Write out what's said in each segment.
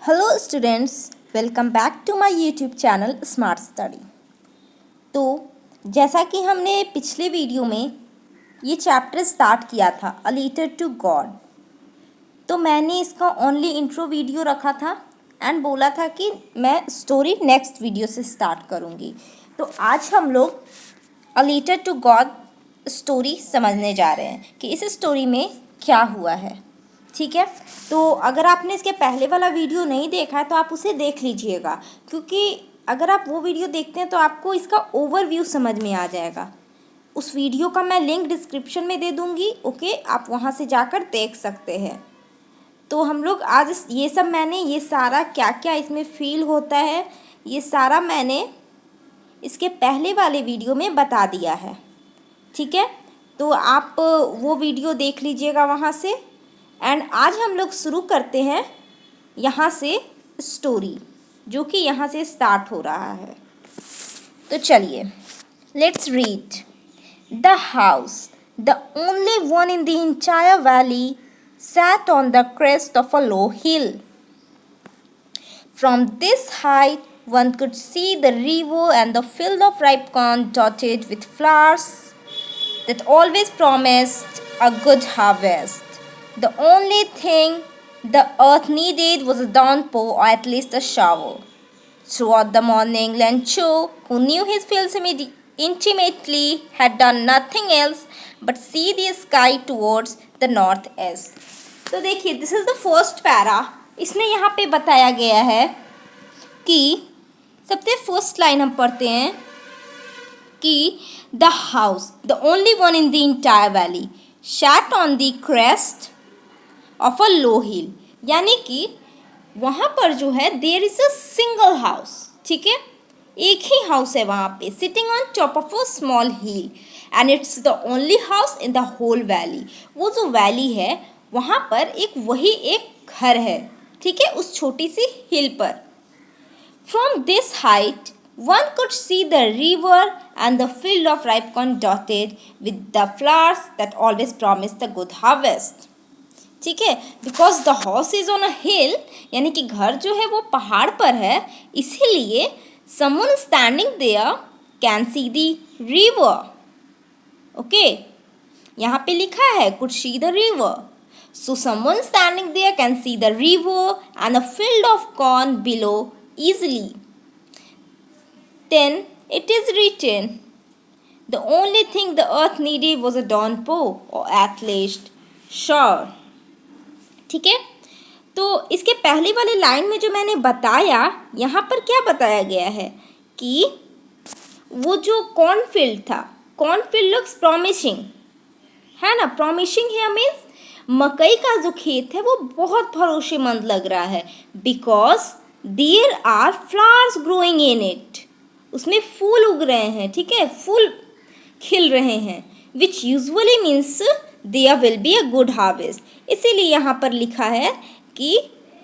Hello students, welcome back to my YouTube channel smart study. तो जैसा कि हमने पिछले वीडियो में ये चैप्टर स्टार्ट किया था अ लेटर टू गॉड, तो मैंने इसका ओनली इंट्रो वीडियो रखा था एंड बोला था कि मैं स्टोरी नेक्स्ट वीडियो से स्टार्ट करूँगी। तो आज हम लोग a letter to God story समझने जा रहे हैं कि इस स्टोरी में क्या हुआ है। ठीक है, तो अगर आपने इसके पहले वाला वीडियो नहीं देखा है तो आप उसे देख लीजिएगा, क्योंकि अगर आप वो वीडियो देखते हैं तो आपको इसका ओवरव्यू समझ में आ जाएगा। उस वीडियो का मैं लिंक डिस्क्रिप्शन में दे दूँगी, ओके, आप वहाँ से जाकर देख सकते हैं। तो हम लोग आज ये सारा क्या क्या इसमें फील होता है, ये सारा मैंने इसके पहले वाले वीडियो में बता दिया है। ठीक है, तो आप वो वीडियो देख लीजिएगा वहाँ से। एंड आज हम लोग शुरू करते हैं यहाँ से स्टोरी, जो कि यहाँ से स्टार्ट हो रहा है। तो चलिए, let's read. The house, the only one in the entire valley, sat on the crest of a low hill. From this height, one could see the river and the field of ripe corn dotted with flowers that always promised a good harvest. The only thing the earth needed was a downpour, or at least a shower. Throughout the morning, Lencho, who knew his fields intimately, had done nothing else but see the sky towards the northeast. तो देखिए, this is the first para. इसमें यहाँ पे बताया गया है कि सबसे फर्स्ट लाइन हम पढ़ते हैं कि the house, the only one in the entire valley, sat on the crest of a low hill, यानी कि वहाँ पर जो है there is a single house. ठीक है, एक ही हाउस है वहाँ पे, sitting on top of a small hill, and it's the only house in the whole valley. वो जो वैली है वहाँ पर वही एक घर है। ठीक है, उस छोटी सी हिल पर। From this height one could see the river and the field of ripe corn dotted with the flowers that always promised a good harvest. ठीक है, because the house is on a hill, यानी कि घर जो है वो पहाड़ पर है, इसीलिए someone standing there can see the river. Okay, यहाँ पे लिखा है could see the river. So someone standing there can see the river and a field of corn below easily. Then it is written, the only thing the earth needed was a downpour, or at least shower. ठीक है, तो इसके पहले वाले line में जो मैंने बताया, यहाँ पर क्या बताया गया है कि वो जो कॉर्नफील्ड था, कॉर्नफील्ड लुक्स प्रॉमिसिंग, है ना। प्रॉमिसिंग है मीन्स मकई का जो खेत है वो बहुत भरोसेमंद लग रहा है, because there are flowers growing in it, उसमें फूल उग रहे हैं। ठीक है, फूल खिल रहे हैं, which usually means there will be a good harvest. इसीलिए यहाँ पर लिखा है कि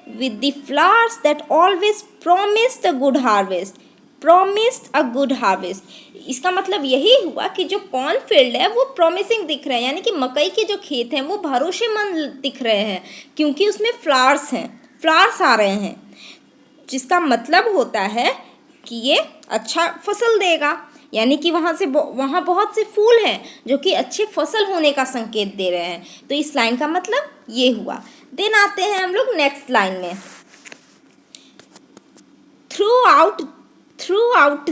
with the flowers that always promised a good harvest, promised a good harvest. इसका मतलब यही हुआ कि जो कॉर्नफील्ड है वो प्रॉमिसिंग दिख रहा है, यानी कि मकई के जो खेत हैं वो भरोसेमंद दिख रहे हैं, क्योंकि उसमें फ्लावर्स हैं, फ्लावर्स आ रहे हैं, जिसका मतलब होता है कि ये अच्छा फसल देगा, यानी कि वहाँ बहुत से फूल हैं जो कि अच्छे फसल होने का संकेत दे रहे हैं। तो इस लाइन का मतलब ये हुआ। देन आते हैं हम लोग नेक्स्ट लाइन में। Throughout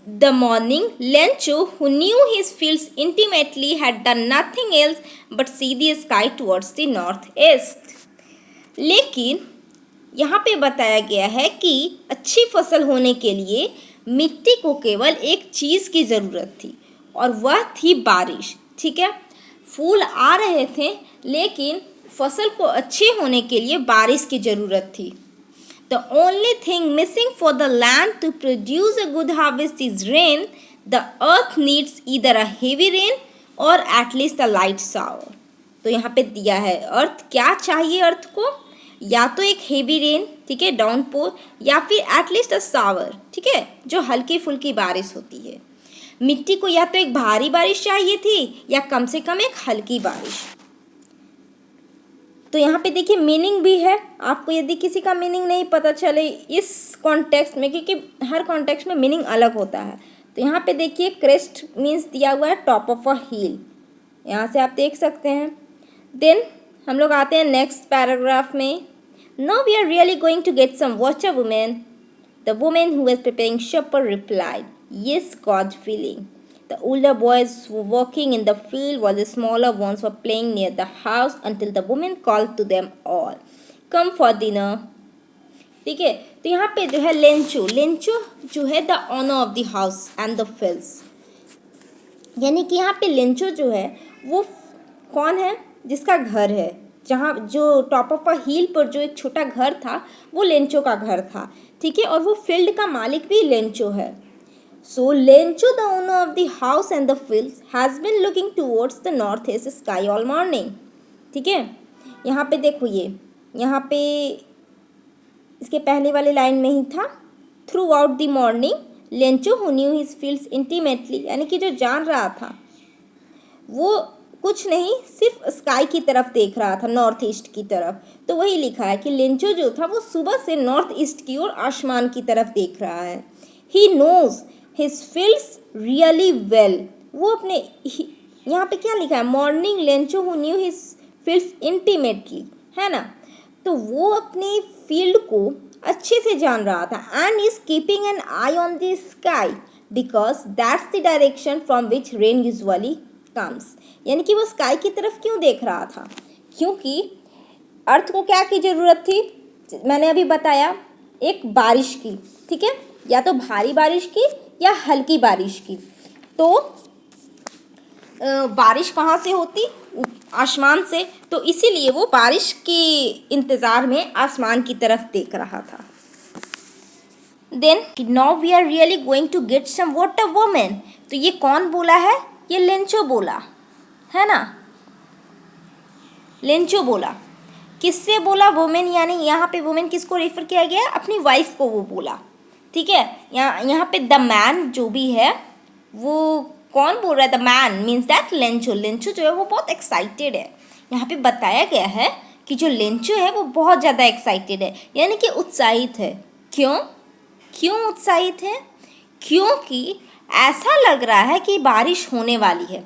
the morning, Lencho, who knew his fields intimately, had done nothing else but see the sky towards the northeast. लेकिन यहाँ पे बताया गया है कि अच्छी फसल होने के लिए मिट्टी को केवल एक चीज़ की ज़रूरत थी, और वह थी बारिश। ठीक है, फूल आ रहे थे लेकिन फसल को अच्छे होने के लिए बारिश की ज़रूरत थी। The only thing missing for the land to produce a good harvest is rain. The earth needs either a heavy rain or at least a light shower. तो यहाँ पे दिया है अर्थ क्या चाहिए, अर्थ को या तो एक हेवी रेन, ठीक है, डाउनपोर, या फिर एटलीस्ट अ शावर, ठीक है, जो हल्की फुल्की बारिश होती है। मिट्टी को या तो एक भारी बारिश चाहिए थी या कम से कम एक हल्की बारिश। तो यहाँ पे देखिए मीनिंग भी है, आपको यदि किसी का मीनिंग नहीं पता चले इस कॉन्टेक्स्ट में, क्योंकि हर कॉन्टेक्स्ट में मीनिंग अलग होता है। तो यहाँ पे देखिए क्रेस्ट मीन्स दिया हुआ है टॉप ऑफ अ हिल, यहाँ से आप देख सकते हैं। देन हम लोग आते हैं नेक्स्ट पैराग्राफ में। Now we are really going to get some water women. The women who was preparing supper replied, yes, God feeling. The older boys were working in the field while the smaller ones were playing near the house until the woman called to them all, come for dinner. ठीक है, तो यहाँ पे जो है Lencho, Lencho जो है the owner of the house and the fields, यानी कि यहाँ पे लेंचो जो है वो कौन है, जिसका घर है, जहाँ जो टॉप ऑफ अ हिल पर जो एक छोटा घर था वो लेंचो का घर था। ठीक है, और वो फील्ड का मालिक भी लेंचो है। So Lencho the owner of the house and the fields has been looking towards the north east sky all morning. ठीक है, यहाँ पे देखो, ये यहाँ पे इसके पहले वाले लाइन में ही था, through out the morning Lencho who knew his fields intimately, यानी कि जो जान रहा था वो कुछ नहीं, सिर्फ स्काई की तरफ देख रहा था, नॉर्थ ईस्ट की तरफ। तो वही लिखा है कि लेंचो जो था वो सुबह से नॉर्थ ईस्ट की ओर आसमान की तरफ देख रहा है। He knows his fields really well, वो अपने, यहाँ पे क्या लिखा है, morning Lencho who knew his fields intimately, है ना। तो वो अपने फील्ड को अच्छे से जान रहा था। And is keeping an I on the sky because that's the direction from which rain usually comes, यानी कि वो स्काई की तरफ क्यों देख रहा था, क्योंकि अर्थ को क्या की ज़रूरत थी, मैंने अभी बताया, एक बारिश की। ठीक है, या तो भारी बारिश की या हल्की बारिश की। तो बारिश कहाँ से होती, आसमान से, तो इसीलिए वो बारिश के इंतज़ार में आसमान की तरफ देख रहा था। Then now we are really going to get some water women, तो ये कौन बोला है, ये लेंचो बोला है ना, लेंचो बोला। किससे बोला, वुमेन, यानी यहाँ पे वुमेन किसको रेफर किया गया है, अपनी वाइफ को वो बोला। ठीक है, यहाँ पे द मैन जो भी है वो कौन बोल रहा है, the man means that Lencho. Lencho जो है वो बहुत एक्साइटेड है, यहाँ पे बताया गया है कि जो लेंचो है वो बहुत ज़्यादा एक्साइटेड है, यानी कि उत्साहित है। क्यों क्यों उत्साहित है, क्योंकि ऐसा लग रहा है कि बारिश होने वाली है।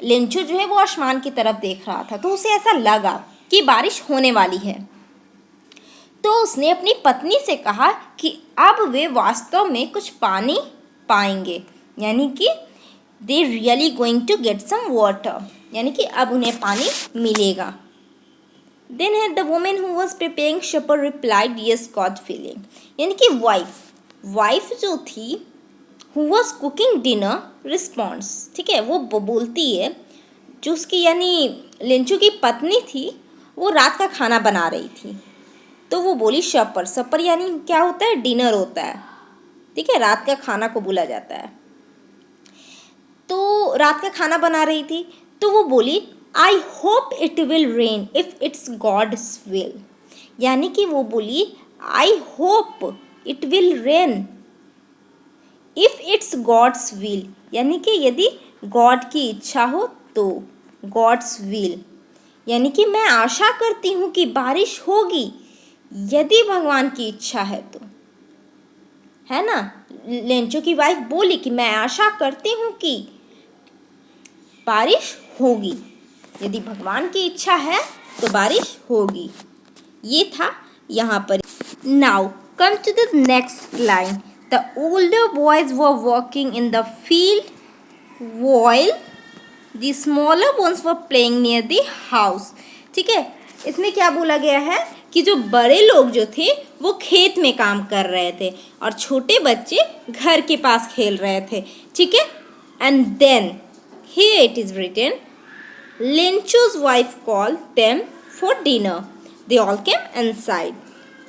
लेंचो जो है वो आसमान की तरफ देख रहा था, तो उसे ऐसा लगा कि बारिश होने वाली है। तो उसने अपनी पत्नी से कहा कि अब वे वास्तव में कुछ पानी पाएंगे, यानी कि they really going to get some water, यानी कि अब उन्हें पानी मिलेगा। देन है the women who was preparing supper replied yes God feeling, यानी कि वाइफ जो थी who was cooking dinner response. ठीक है, वो बोलती है, जो उसकी यानी लेंचो की पत्नी थी वो रात का खाना बना रही थी, तो वो बोली शपर, सपर यानी क्या होता है, डिनर होता है। ठीक है, रात का खाना को बोला जाता है। तो रात का खाना बना रही थी, तो वो बोली I hope it will rain if it's God's will, यानी कि वो बोली I hope it will rain if it's God's will, यानी कि यदि गॉड की इच्छा हो तो, गॉड्स विल यानी कि मैं आशा करती हूँ कि बारिश होगी यदि भगवान की इच्छा है तो, है ना। लेंचो की वाइफ बोली कि मैं आशा करती हूँ कि बारिश होगी, यदि भगवान की इच्छा है तो बारिश होगी। ये था यहाँ पर। Now come to the next line. The older boys were working in the field while the smaller ones were playing near the house. ठीक है, इसमें क्या बोला गया है कि जो बड़े लोग जो थे वो खेत में काम कर रहे थे और छोटे बच्चे घर के पास खेल रहे थे। ठीक है, and then here it is written Lencho's wife called them for dinner. They all came inside.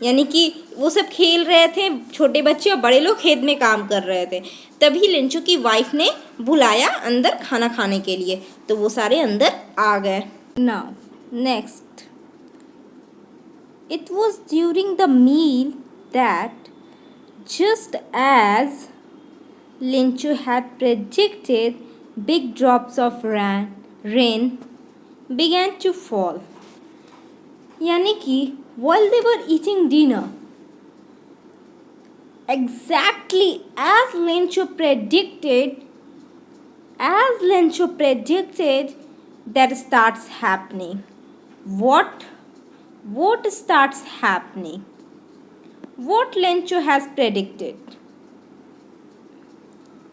यानी कि वो सब खेल रहे थे, छोटे बच्चे और बड़े लोग खेत में काम कर रहे थे, तभी लेंचो की वाइफ ने बुलाया अंदर खाना खाने के लिए, तो वो सारे अंदर आ गए। Now next, it was during the meal that just as Lencho had predicted big drops of rain began to fall. यानी कि while they were eating dinner, exactly as Lencho predicted, that starts happening. What starts happening? What Lencho has predicted?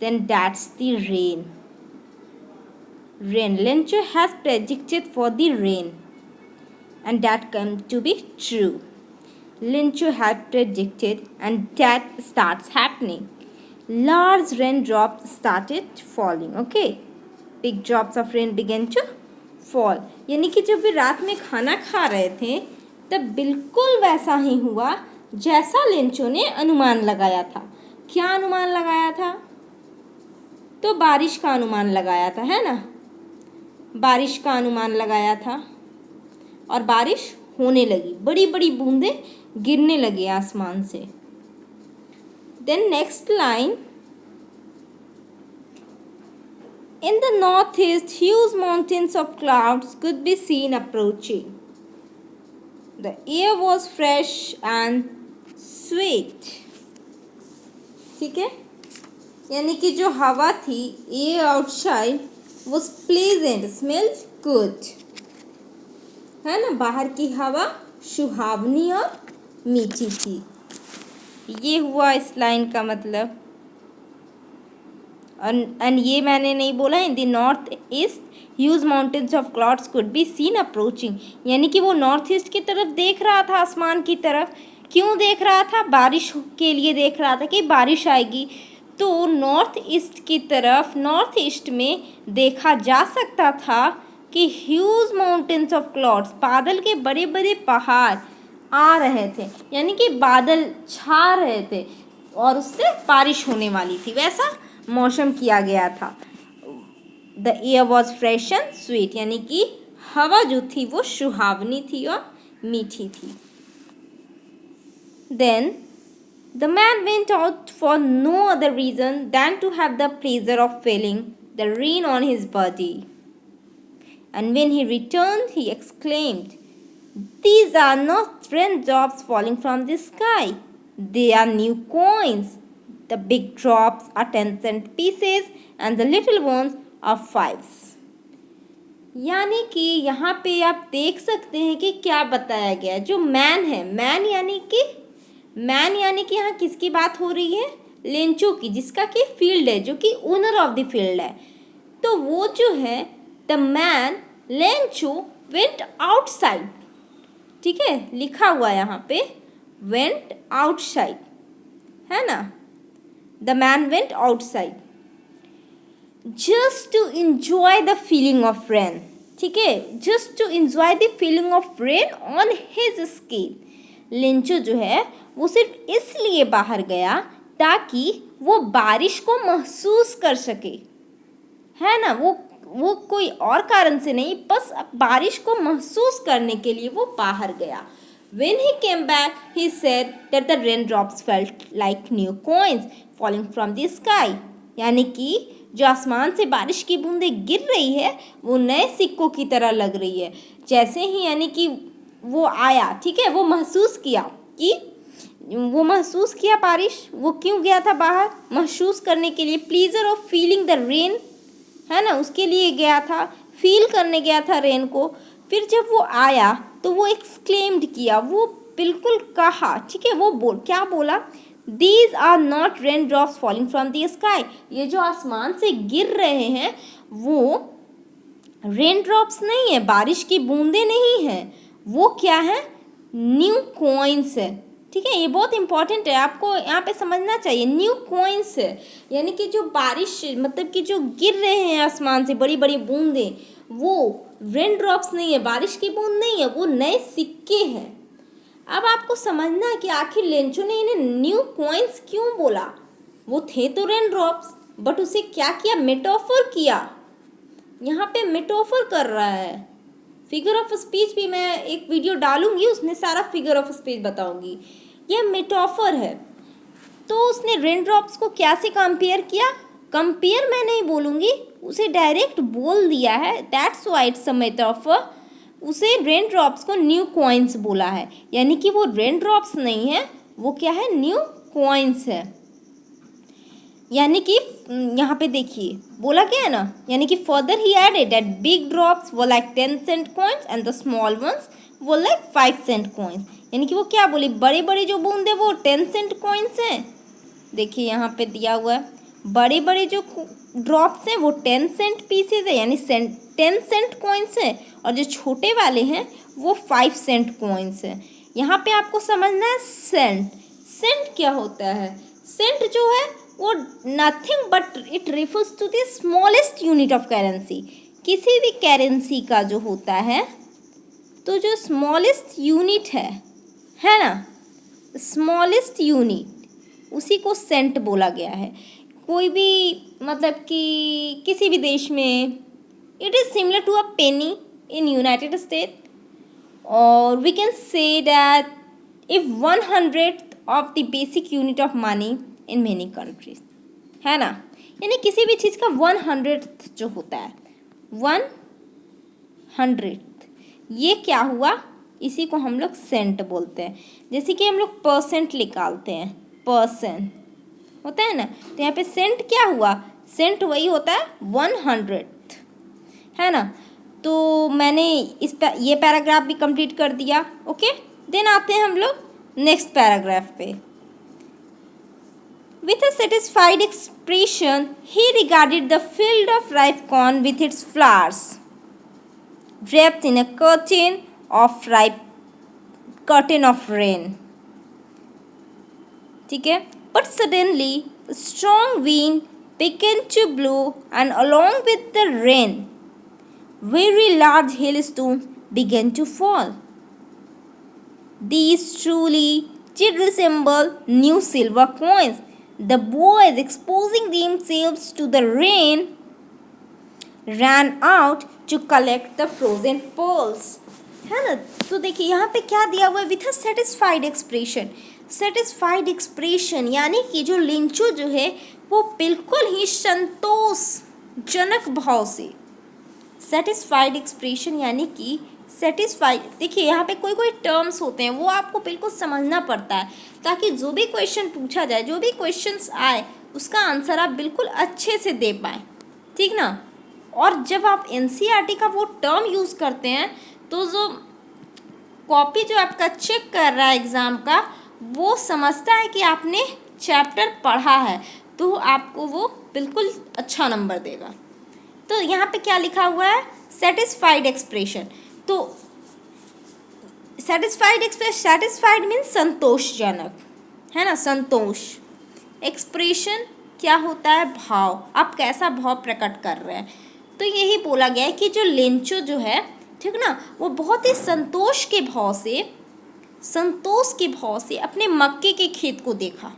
Then that's the rain. Lencho has predicted for the rain, and that came to be true. Lencho had predicted, and that starts happening. Large raindrops started falling. Okay, big drops of rain began to fall. यानी कि जब वे रात में खाना खा रहे थे तब बिल्कुल वैसा ही हुआ जैसा लेंचो ने अनुमान लगाया था. क्या अनुमान लगाया था? तो बारिश का अनुमान लगाया था, है ना. बारिश का अनुमान लगाया था और बारिश होने लगी. बड़ी बड़ी बूंदें गिरने लगे आसमान से. Then next line. In the northeast, huge mountains of clouds could be seen approaching. The air was fresh and sweet. ठीक है, यानी कि जो हवा थी, air outside was pleasant, smelled good. है ना, बाहर की हवा सुहावनी और मीठी थी. ये हुआ इस लाइन का मतलब. एंड ये मैंने नहीं बोला. In the north east huge mountains of clouds could be seen approaching, यानी कि वो नॉर्थ ईस्ट की तरफ देख रहा था, आसमान की तरफ. क्यों देख रहा था? बारिश के लिए देख रहा था कि बारिश आएगी. तो नॉर्थ ईस्ट की तरफ, नॉर्थ ईस्ट में देखा जा सकता था कि ह्यूज माउंटेन्स ऑफ क्लाउड्स, बादल के बड़े बड़े पहाड़ आ रहे थे, यानी कि बादल छा रहे थे और उससे बारिश होने वाली थी. वैसा मौसम किया गया था. The air was fresh and sweet, यानी कि हवा जो थी वो सुहावनी थी और मीठी थी. Then the man went out for no other reason than to have the pleasure of feeling the rain on his body. And when he returned he exclaimed, "These are not raindrops falling from the sky. They are new coins. The big drops are 10-cent pieces and the little ones are 5s." यानी कि यहाँ पे आप देख सकते हैं कि क्या बताया गया. जो मैन है, मैन यानी कि यहाँ किसकी बात हो रही है? लेंचो की, जिसका कि फील्ड है, जो कि ओनर ऑफ द फील्ड है. तो वो जो है, the man Lencho went outside. ठीक है, लिखा हुआ यहाँ पे वेंट आउटसाइड, है ना. The man went outside just to enjoy the feeling of rain. ठीक है, just to enjoy the feeling of rain on his skin. Lencho जो है वो सिर्फ इसलिए बाहर गया ताकि वो बारिश को महसूस कर सके, है ना. वो कोई और कारण से नहीं, बस बारिश को महसूस करने के लिए वो बाहर गया. When he came back, he said that the raindrops felt like new coins falling from the sky. यानी कि जो आसमान से बारिश की बूंदें गिर रही है वो नए सिक्कों की तरह लग रही है. जैसे ही यानी कि वो आया, ठीक है, वो महसूस किया बारिश. वो क्यों गया था बाहर? महसूस करने के लिए. Pleaser of feeling the rain, है ना, उसके लिए गया था, फील करने गया था रेन को. फिर जब वो आया तो वो एक्सक्लेम्ड किया, वो बिल्कुल कहा, ठीक है, वो क्या बोला? These are not raindrops falling from the sky. ये जो आसमान से गिर रहे हैं वो रेनड्रॉप्स नहीं है, बारिश की बूंदें नहीं हैं. वो क्या है? न्यू कॉइन्स है. ठीक है, ये बहुत इंपॉर्टेंट है, आपको यहाँ पे समझना चाहिए. न्यू कॉइन्स है, यानी कि जो बारिश, मतलब कि जो गिर रहे हैं आसमान से बड़ी बड़ी बूंदें, वो रेनड्रॉप्स नहीं है, बारिश की बूंद नहीं है, वो नए सिक्के हैं. अब आपको समझना है कि आखिर लेंचो ने इन्हें न्यू कॉइन्स क्यों बोला. वो थे तो रेनड्रॉप्स, बट उसे क्या किया? मेटाफर किया. यहाँ पे मेटाफर कर रहा है. फिगर ऑफ स्पीच भी मैं एक वीडियो डालूंगी, उसमें सारा फिगर ऑफ स्पीच बताऊंगी. यह मेटाफर है. तो उसने रेनड्रॉप्स को क्या से कंपेयर किया? कंपेयर मैं नहीं बोलूँगी, उसे डायरेक्ट बोल दिया है. That's why it's a metaphor. उसे रेन ड्रॉप्स को न्यू कॉइन्स बोला है, यानी कि वो रेन ड्रॉप्स नहीं है, वो क्या है, न्यू कॉइन्स है। यानी कि यहाँ पे देखिए बोला क्या है ना, यानी कि further he added that big drops वो like 10 cent coins and the small ones वो लाइक 5 सेंट कॉइन्स। यानी कि वो क्या बोले, बड़े बड़े जो बूंदे वो 10 सेंट कॉइन्स हैं। देखिए यहाँ पे दिया हुआ है, बड़े बड़े जो ड्रॉप्स हैं वो 10 सेंट पीसेज है, यानी 10 सेंट कॉइन्स है, और जो छोटे वाले हैं वो 5 सेंट कॉइन्स है। यहाँ पे आपको समझना है सेंट। सेंट क्या होता है, सेंट जो है वो nothing but it refers to the smallest unit of currency. किसी भी करेंसी का जो होता है, तो जो स्मॉलेस्ट यूनिट है ना, स्मॉलेस्ट यूनिट, उसी को सेंट बोला गया है। कोई भी मतलब कि किसी भी देश में it is similar to a penny in United State, और we can say that if 100th of the basic unit of money in many countries, है ना, यानी किसी भी चीज़ का 100th जो होता है, 100th, ये क्या हुआ, इसी को हम लोग सेंट बोलते हैं। जैसे कि हम लोग परसेंट निकालते हैं, परसेंट होता है ना, तो यहाँ पे सेंट क्या हुआ, सेंट वही होता है 100th, है ना। तो मैंने ये पैराग्राफ भी कंप्लीट कर दिया। ओके, देन आते हैं हम लोग नेक्स्ट पैराग्राफ पे। With a satisfied expression, he regarded the field of ripe corn with its flowers, wrapped in a curtain of rain. ठीक है, but suddenly a strong wind began to blow, and along with the rain, very large hailstones began to fall. These truly did resemble new silver coins. The boys, exposing themselves to the rain, ran out to collect the frozen pearls. है ना, तो देखिए यहाँ पे क्या दिया हुआ है, with a satisfied expression. Satisfied expression यानी कि जो लिंचो जो है वो बिल्कुल ही संतोषजनक भाव से, सेटिस्फाइड एक्सप्रेशन यानी कि सेटिस्फाइड। देखिए यहाँ पे कोई कोई टर्म्स होते हैं वो आपको बिल्कुल समझना पड़ता है, ताकि जो भी क्वेश्चन पूछा जाए, जो भी क्वेश्चंस आए, उसका आंसर आप बिल्कुल अच्छे से दे पाएँ, ठीक ना। और जब आप एनसीईआरटी का वो टर्म यूज़ करते हैं, तो जो कॉपी जो आपका चेक कर रहा है एग्ज़ाम का, वो समझता है कि आपने चैप्टर पढ़ा है, तो आपको वो बिल्कुल अच्छा नंबर देगा। तो यहाँ पे क्या लिखा हुआ है, सेटिस्फाइड एक्सप्रेशन। तो सेटिस्फाइड मीन्स संतोषजनक, है ना, संतोष। एक्सप्रेशन क्या होता है, भाव, आप कैसा भाव प्रकट कर रहे हैं। तो यही बोला गया है कि जो लेंचो जो है, ठीक ना, वो बहुत ही संतोष के भाव से अपने मक्के के खेत को देखा,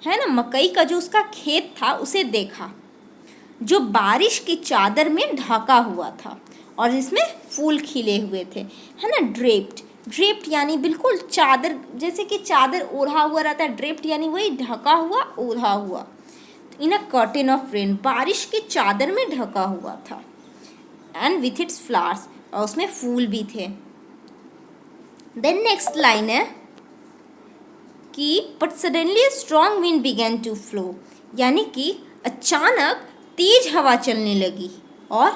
है ना, मकई का जो उसका खेत था उसे देखा, जो बारिश की चादर में ढका हुआ था और जिसमें फूल खिले हुए थे, है ना। ड्रेप्ड यानी बिल्कुल चादर, जैसे कि चादर ओढ़ा हुआ रहता है, ड्रेप्ड यानी वही ढका हुआ, ओढ़ा हुआ। इन अ कर्टेन ऑफ रेन, बारिश की चादर में ढका हुआ था। एंड विथ इट्स फ्लावर्स, और उसमें फूल भी थे। देन नेक्स्ट लाइन है कि but suddenly strong wind began to flow, यानी कि अचानक तेज हवा चलने लगी और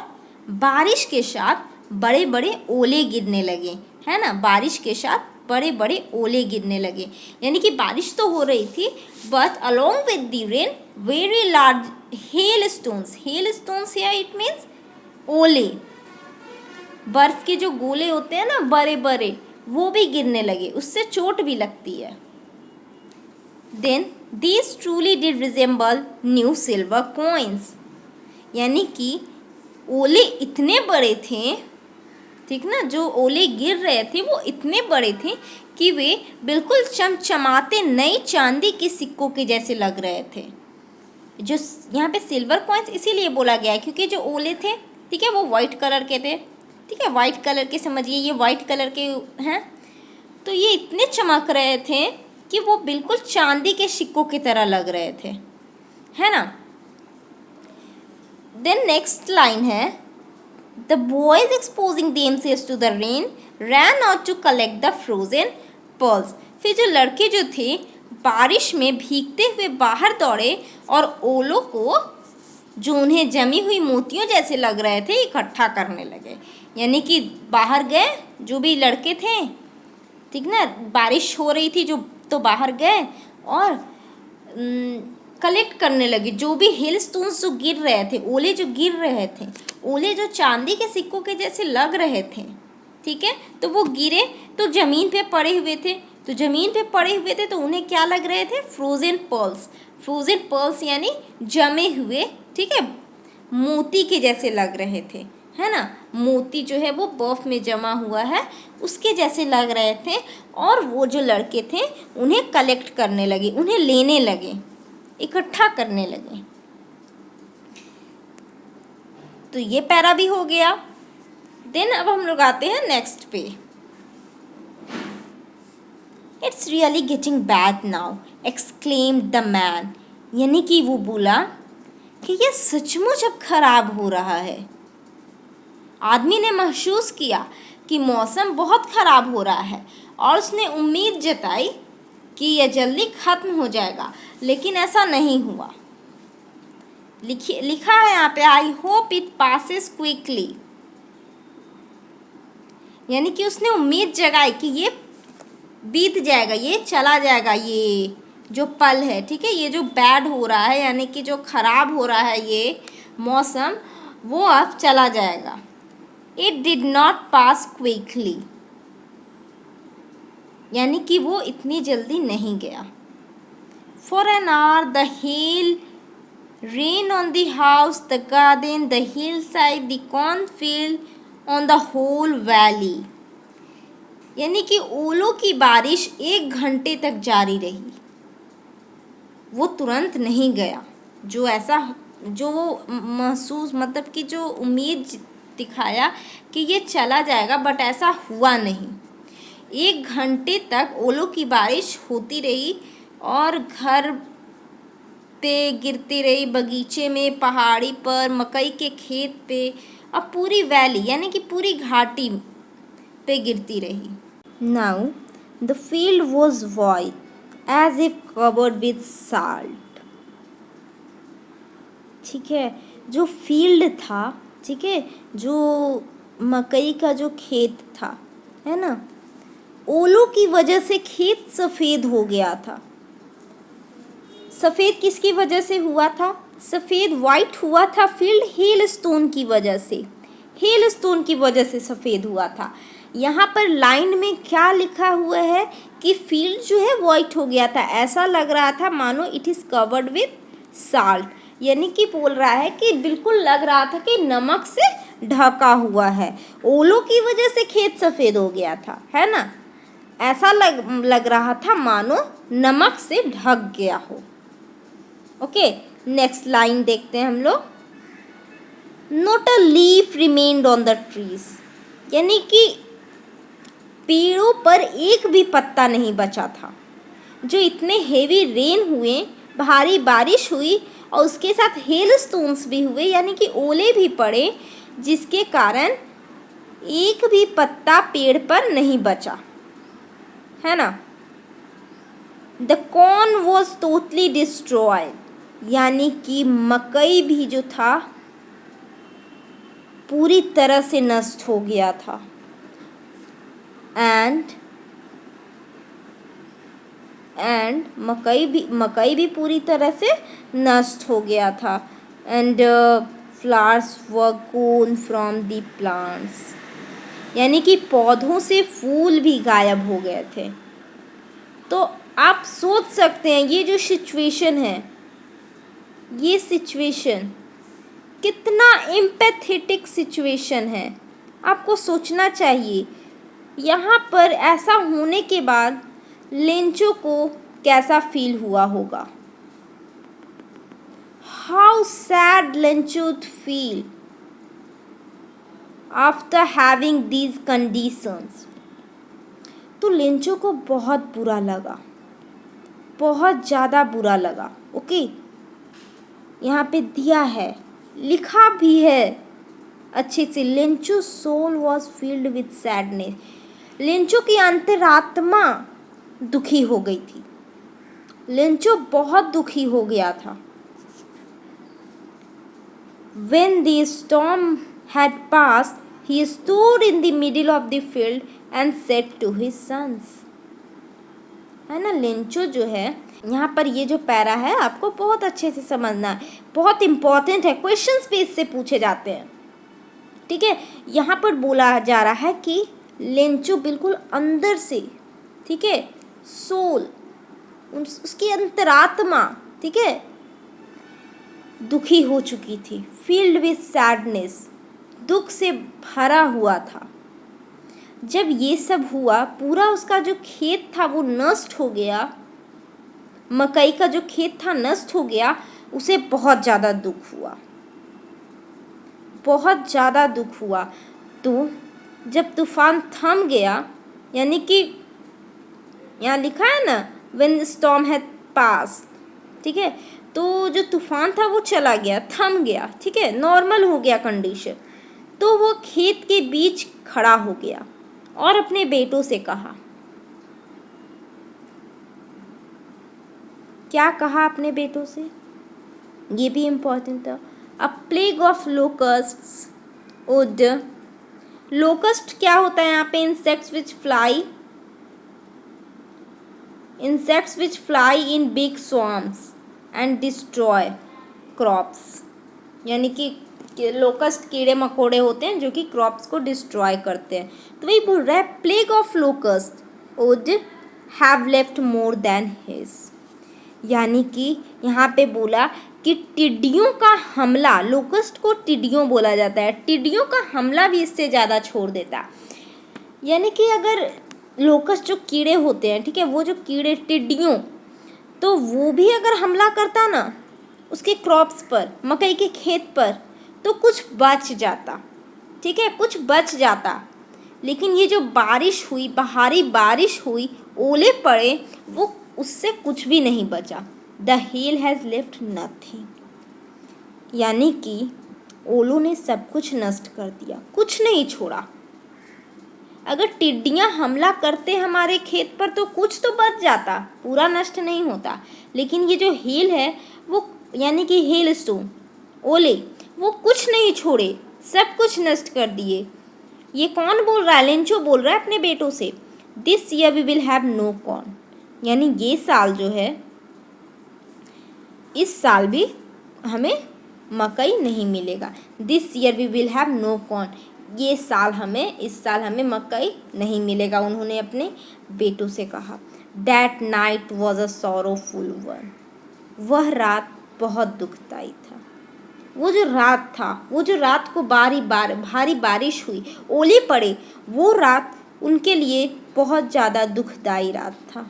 बारिश के साथ बड़े बड़े ओले गिरने लगे, है ना, बारिश के साथ बड़े बड़े ओले गिरने लगे। यानी कि बारिश तो हो रही थी, but along with the rain very large hail stones या इट मीन्स ओले, बर्फ के जो गोले होते हैं ना बड़े बड़े, वो भी गिरने लगे, उससे चोट भी लगती है। Then these truly did resemble new silver coins, यानी कि ओले इतने बड़े थे, ठीक ना, जो ओले गिर रहे थे वो इतने बड़े थे कि वे बिल्कुल चमचमाते नई चांदी के सिक्कों के जैसे लग रहे थे। जो यहाँ पे सिल्वर कॉइन्स इसीलिए बोला गया है क्योंकि जो ओले थे, ठीक है, वो वाइट कलर के थे, ठीक है, वाइट कलर के, समझिए ये वाइट कलर के हैं, तो ये इतने चमक रहे थे कि वो बिल्कुल चांदी के सिक्कों की तरह लग रहे थे, है ना। देन नेक्स्ट लाइन है The boys, exposing themselves to the rain, ran out to collect the frozen pearls. फिर जो लड़के जो थे बारिश में भीगते हुए बाहर दौड़े और ओलों को, जो उन्हें जमी हुई मोतियों जैसे लग रहे थे, इकट्ठा करने लगे। यानी कि बाहर गए जो भी लड़के थे, ठीक ना, बारिश हो रही थी जो, तो बाहर गए और कलेक्ट करने लगे जो भी हिल स्टोन्स जो गिर रहे थे, ओले जो गिर रहे थे, ओले जो चांदी के सिक्कों के जैसे लग रहे थे, ठीक है, तो वो गिरे तो ज़मीन पे पड़े हुए थे, तो ज़मीन पे पड़े हुए थे तो उन्हें क्या लग रहे थे? Frozen pearls. फ्रोज़न पर्ल्स यानी जमे हुए, ठीक है, मोती के जैसे लग रहे थे, है ना, मोती जो है वो बर्फ़ में जमा हुआ है उसके जैसे लग रहे थे। और वो जो लड़के थे उन्हें कलेक्ट करने लगे, उन्हें लेने लगे, इकट्ठा करने लगे। तो ये पैरा भी हो गया। देन अब हम लोग आते हैं नेक्स्ट पे। It's really getting bad now, exclaimed the man. यानी कि वो बोला कि ये सचमुच अब खराब हो रहा है। आदमी ने महसूस किया कि मौसम बहुत खराब हो रहा है और उसने उम्मीद जताई कि यह जल्दी ख़त्म हो जाएगा, लेकिन ऐसा नहीं हुआ। लिखा है यहाँ पे, आई होप इट पासेस क्विकली। यानी कि उसने उम्मीद जगाई कि ये बीत जाएगा, ये चला जाएगा, ये जो पल है, ठीक है, ये जो बैड हो रहा है, यानी कि जो खराब हो रहा है ये मौसम, वो अब चला जाएगा। It did not pass quickly, यानी कि वो इतनी जल्दी नहीं गया। For an hour the hill rain on the house, the garden, the hillside, the cornfield, on the whole valley। यानी कि ओलों की बारिश 1 घंटे तक जारी रही, वो तुरंत नहीं गया। जो ऐसा जो महसूस, मतलब कि जो उम्मीद दिखाया कि ये चला जाएगा, बट ऐसा हुआ नहीं। 1 घंटे तक ओलों की बारिश होती रही और घर पे गिरती रही, बगीचे में, पहाड़ी पर, मकई के खेत पे, और पूरी वैली यानी कि पूरी घाटी पे गिरती रही। Now the field was white as if covered with salt. ठीक है, जो फील्ड था, ठीक है, जो मकई का जो खेत था, है ना, ओलों की वजह से खेत सफ़ेद हो गया था। सफ़ेद किसकी वजह से हुआ था? सफ़ेद वाइट हुआ था फील्ड हेल स्टोन की वजह से, हेल स्टोन की वजह से सफ़ेद हुआ था। यहाँ पर लाइन में क्या लिखा हुआ है कि फील्ड जो है वाइट हो गया था, ऐसा लग रहा था मानो it is covered with salt. यानी कि बोल रहा है कि बिल्कुल लग रहा था कि नमक से ढका हुआ है, ओलों की वजह से खेत सफ़ेद हो गया था, है ना, ऐसा लग रहा था मानो नमक से ढक गया हो। ओके, नेक्स्ट लाइन देखते हैं हम लोग। Not a leaf remained on the trees. यानी कि पेड़ों पर एक भी पत्ता नहीं बचा था। जो इतने हेवी रेन हुए, भारी बारिश हुई और उसके साथ हेल स्टोन्स भी हुए, यानी कि ओले भी पड़े, जिसके कारण एक भी पत्ता पेड़ पर नहीं बचा, है ना। The corn was totally destroyed. यानी कि मकई भी जो था पूरी तरह से नष्ट हो गया था। एंड मकई भी पूरी तरह से नष्ट हो गया था। And flowers were gone from the plants. यानी कि पौधों से फूल भी गायब हो गए थे। तो आप सोच सकते हैं ये जो सिचुएशन है, ये सिचुएशन कितना एम्पैथेटिक सिचुएशन है, आपको सोचना चाहिए। यहाँ पर ऐसा होने के बाद लेंचो को कैसा फील हुआ होगा। How sad Lencho would feel after having these conditions. तो लेंचो को बहुत बुरा लगा, बहुत ज़्यादा बुरा लगा। ओके, यहाँ पे दिया है, लिखा भी है, अच्छे से। Lencho soul was filled with sadness, Lencho की अंतरात्मा दुखी हो गई थी, लेंचो बहुत दुखी हो गया था। When the storm had passed, he stood in the middle of the field and said to his sons, है ना। लेंचो जो है यहाँ पर, ये जो पैरा है आपको बहुत अच्छे से समझना है, बहुत इंपॉर्टेंट है, क्वेश्चंस भी इससे पूछे जाते हैं, ठीक है। यहाँ पर बोला जा रहा है कि लेंचो बिल्कुल अंदर से, ठीक है, सोल, उसकी अंतरात्मा, ठीक है, दुखी हो चुकी थी। फील्ड विथ सैडनेस, दुख से भरा हुआ था। जब ये सब हुआ, पूरा उसका जो खेत था वो नष्ट हो गया, मकई का जो खेत था नष्ट हो गया, उसे बहुत ज़्यादा दुख हुआ, बहुत ज़्यादा दुख हुआ। तो जब तूफान थम गया, यानी कि यहाँ लिखा है ना व्हेन स्टॉर्म हैड पास, ठीक है, तो जो तूफान था वो चला गया, थम गया, ठीक है, नॉर्मल हो गया कंडीशन। तो वो खेत के बीच खड़ा हो गया और अपने बेटों से कहा, क्या कहा अपने बेटों से, ये भी इम्पोर्टेंट था। A plague of locusts would, locust क्या होता है यहाँ पे, insects which fly in big swarms and destroy crops, यानी कि लोकस्ट कीड़े मकोड़े होते हैं जो कि क्रॉप्स को डिस्ट्रॉय करते हैं। तो वही बोल रहा है, plague of locust would have left more than his, यानी कि यहाँ पे बोला कि टिड्डियों का हमला, लोकस्ट को टिड्डियों बोला जाता है, टिड्डियों का हमला भी इससे ज़्यादा छोड़ देता। यानी कि अगर लोकस्ट जो कीड़े होते हैं, ठीक है, वो जो कीड़े टिड्डियों, तो वो भी अगर हमला करता ना उसके क्रॉप्स पर, मकई के खेत पर, तो कुछ बच जाता, ठीक है, कुछ बच जाता। लेकिन ये जो बारिश हुई, भारी बारिश हुई, ओले पड़े, वो उससे कुछ भी नहीं बचा। The hell has left nothing, यानी कि ओलों ने सब कुछ नष्ट कर दिया, कुछ नहीं छोड़ा। अगर टिड्डियाँ हमला करते हमारे खेत पर तो कुछ तो बच जाता, पूरा नष्ट नहीं होता। लेकिन ये जो हेल है वो, यानी कि हेल स्टोन, ओले, वो कुछ नहीं छोड़े, सब कुछ नष्ट कर दिए। ये कौन बोल रहा है, लेंचो बोल रहा है अपने बेटों से। This year we will have no corn, यानी ये साल जो है, इस साल भी हमें मकई नहीं मिलेगा। This year we will have no corn, ये साल हमें, इस साल हमें मकई नहीं मिलेगा, उन्होंने अपने बेटों से कहा। That night was a sorrowful one, वह रात बहुत दुखदाई था। वो जो रात था, वो जो रात को भारी बारिश हुई, ओले पड़े, वो रात उनके लिए बहुत ज़्यादा दुखदाई रात था।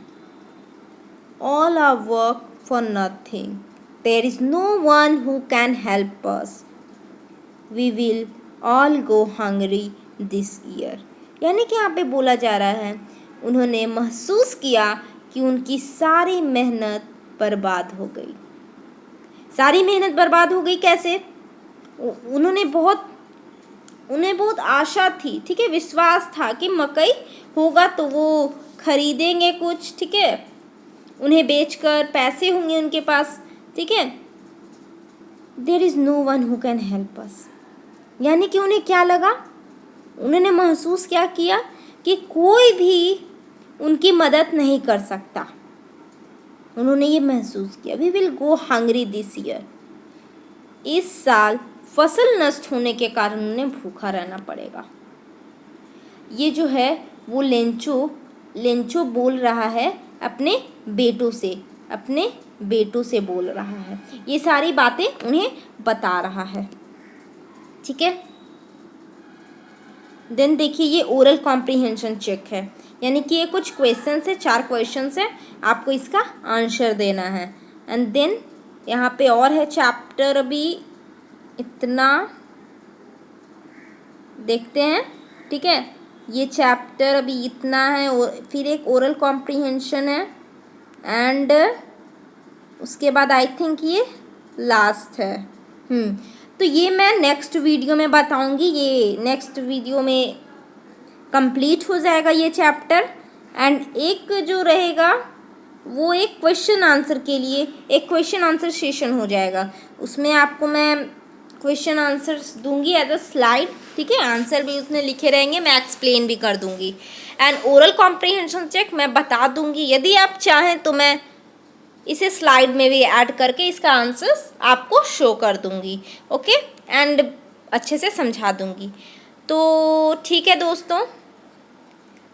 All our work for nothing, there is no one who can help us, we will all go hungry this year, यानी कि यहाँ पे बोला जा रहा है, उन्होंने महसूस किया कि उनकी सारी मेहनत बर्बाद हो गई। सारी मेहनत बर्बाद हो गई कैसे, उन्हें बहुत आशा थी, ठीक है, विश्वास था कि मकई होगा तो वो खरीदेंगे कुछ, ठीक है, उन्हें बेचकर पैसे होंगे उनके पास, ठीक है। There is no one who can help us, यानी कि उन्हें क्या लगा, उन्होंने महसूस क्या किया कि कोई भी उनकी मदद नहीं कर सकता। उन्होंने ये महसूस किया, we will go hungry this year, इस साल फसल नष्ट होने के कारण उन्हें भूखा रहना पड़ेगा। ये जो है वो लेंचो बोल रहा है अपने बेटों से बोल रहा है, ये सारी बातें उन्हें बता रहा है, ठीक है। देन देखिए, ये ओरल कॉम्प्रीहेंशन चेक है, यानी कि ये कुछ क्वेश्चंस है, 4 क्वेश्चंस है, आपको इसका आंसर देना है। एंड देन यहाँ पे और है चैप्टर, अभी इतना देखते हैं, ठीक है, ये चैप्टर अभी इतना है, और फिर एक ओरल कॉम्प्रीहेंशन है, एंड उसके बाद आई थिंक ये लास्ट है। तो ये मैं नेक्स्ट वीडियो में बताऊंगी, ये नेक्स्ट वीडियो में कंप्लीट हो जाएगा ये चैप्टर। एंड एक जो रहेगा वो एक क्वेश्चन आंसर के लिए एक क्वेश्चन आंसर सेशन हो जाएगा, उसमें आपको मैं क्वेश्चन आंसर्स दूंगी एज अ स्लाइड, ठीक है। आंसर भी उसमें लिखे रहेंगे, मैं एक्सप्लेन भी कर दूंगी। एंड ओरल कॉम्प्रिहेंशन चेक मैं बता दूंगी, यदि आप चाहें तो मैं इसे स्लाइड में भी ऐड करके इसका आंसर्स आपको शो कर दूंगी, ओके। एंड अच्छे से समझा दूंगी। तो ठीक है दोस्तों,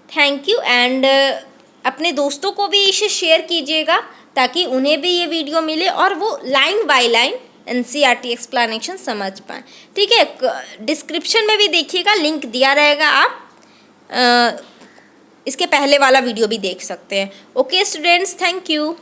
थैंक यू। एंड अपने दोस्तों को भी इसे शेयर कीजिएगा ताकि उन्हें भी ये वीडियो मिले और वो line by line NCERT explanation समझ पाएँ, ठीक है। डिस्क्रिप्शन में भी देखिएगा, लिंक दिया रहेगा, आप इसके पहले वाला वीडियो भी देख सकते हैं। Okay students, thank you.